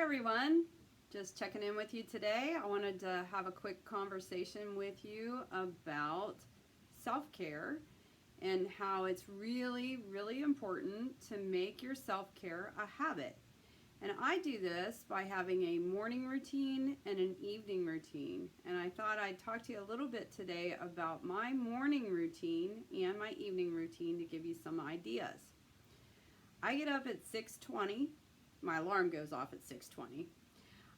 everyone, just checking in with you today. I wanted to have a quick conversation with you about self-care and how it's really, really important to make your self-care a habit. And I do this by having a morning routine and an evening routine. And I thought I'd talk to you a little bit today about my morning routine and my evening routine to give you some ideas. I get up at 6:20. My alarm goes off at 6:20.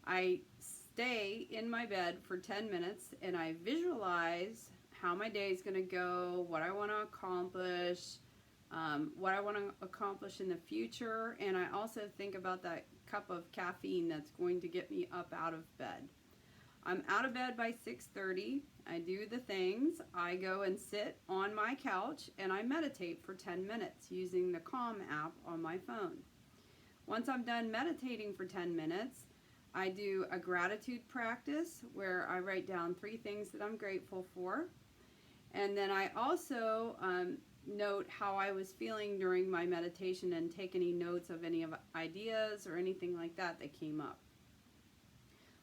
I stay in my bed for 10 minutes and I visualize how my day is going to go, what I want to accomplish, in the future, and I also think about that cup of caffeine that's going to get me up out of bed. I'm out of bed by 6:30. I do the things. I go and sit on my couch and I meditate for 10 minutes using the Calm app on my phone. Once I'm done meditating for 10 minutes, I do a gratitude practice where I write down 3 things that I'm grateful for. And then I also note how I was feeling during my meditation and take any notes of any of ideas or anything like that that came up.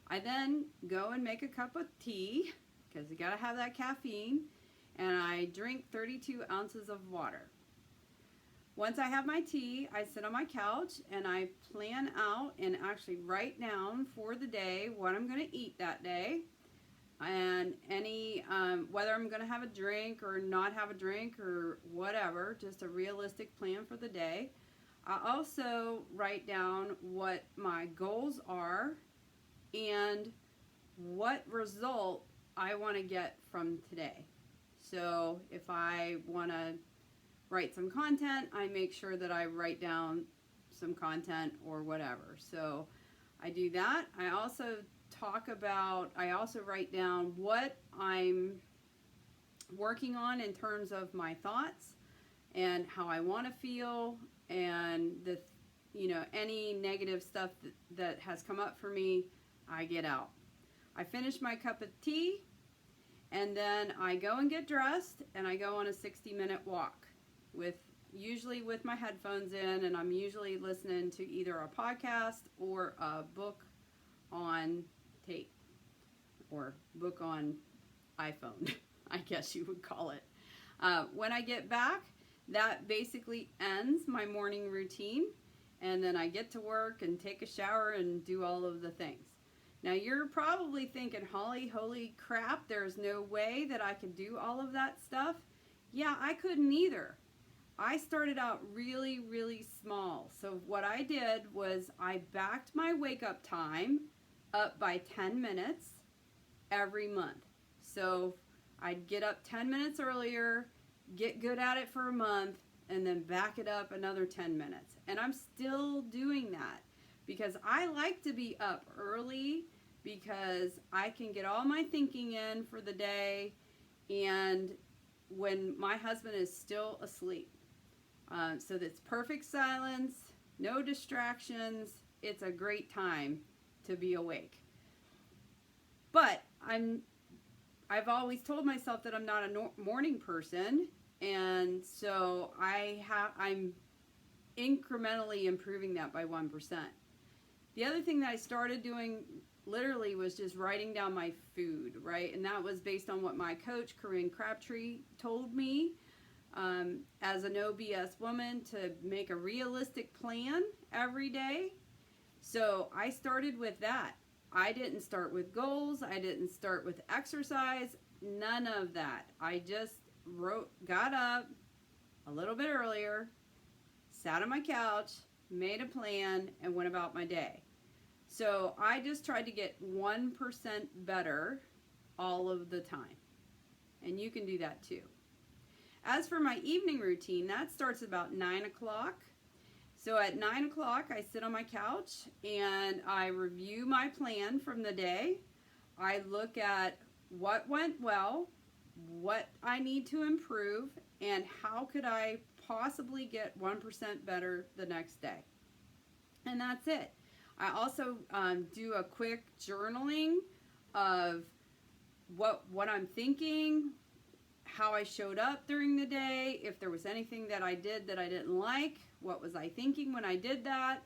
I then go and make a cup of tea, because you gotta have that caffeine, and I drink 32 ounces of water. Once I have my tea, I sit on my couch and I plan out and actually write down for the day what I'm going to eat that day, and whether I'm going to have a drink or not have a drink or whatever, just a realistic plan for the day. I also write down what my goals are and what result I want to get from today. So if I want to write some content, I make sure that I write down some content or whatever. So I do that. I also write down what I'm working on in terms of my thoughts and how I want to feel, and any negative stuff that has come up for me, I get out. I finish my cup of tea and then I go and get dressed and I go on a 60-minute walk, usually with my headphones in, and I'm usually listening to either a podcast or a book on tape or book on iPhone, I guess you would call it. When I get back, that basically ends my morning routine, and then I get to work and take a shower and do all of the things. Now you're probably thinking, Holly, holy crap, there's no way that I could do all of that stuff. Yeah, I couldn't either. I started out really, really small. So what I did was I backed my wake up time up by 10 minutes every month. So I'd get up 10 minutes earlier, get good at it for a month, and then back it up another 10 minutes. And I'm still doing that because I like to be up early because I can get all my thinking in for the day and when my husband is still asleep. So that's perfect silence, no distractions. It's a great time to be awake. But I've always told myself that I'm not a morning person, and so I'm incrementally improving that by 1%. The other thing that I started doing literally was just writing down my food, right? And that was based on what my coach, Corinne Crabtree, told me. As a no BS woman, to make a realistic plan every day. So I started with that. I didn't start with goals. I didn't start with exercise. None of that. I just got up a little bit earlier, sat on my couch, made a plan, and went about my day. So I just tried to get 1% better all of the time. And you can do that too. As for my evening routine, that starts about 9 o'clock. So at 9 o'clock, I sit on my couch and I review my plan from the day. I look at what went well, what I need to improve, and how could I possibly get 1% better the next day. And that's it. I also do a quick journaling of what I'm thinking, how I showed up during the day, if there was anything that I did that I didn't like, what was I thinking when I did that.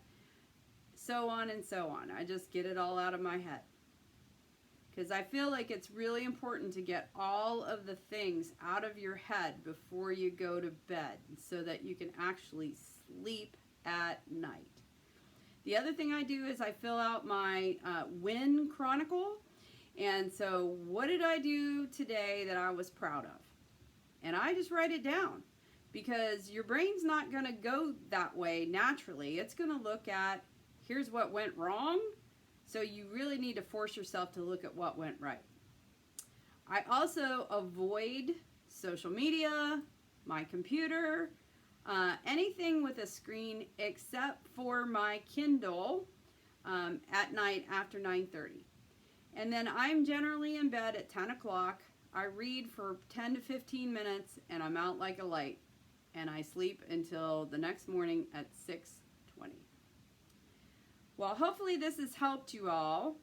so on and so on. I just get it all out of my head. Because I feel like it's really important to get all of the things out of your head before you go to bed so that you can actually sleep at night. The other thing I do is I fill out my win chronicle. And so what did I do today that I was proud of? And I just write it down, because your brain's not going to go that way naturally. It's going to look at, here's what went wrong. So you really need to force yourself to look at what went right. I also avoid social media, my computer, anything with a screen except for my Kindle at night after 9:30. And then I'm generally in bed at 10 o'clock. I read for 10 to 15 minutes and I'm out like a light. And I sleep until the next morning at 6:20. Well, hopefully this has helped you all.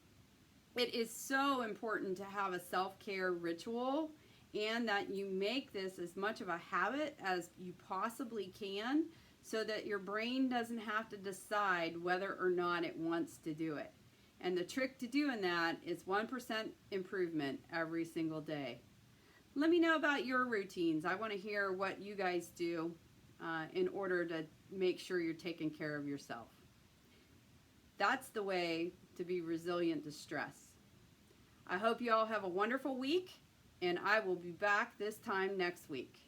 It is so important to have a self-care ritual, and that you make this as much of a habit as you possibly can, so that your brain doesn't have to decide whether or not it wants to do it. And the trick to doing that is 1% improvement every single day. Let me know about your routines. I want to hear what you guys do in order to make sure you're taking care of yourself. That's the way to be resilient to stress. I hope you all have a wonderful week, and I will be back this time next week.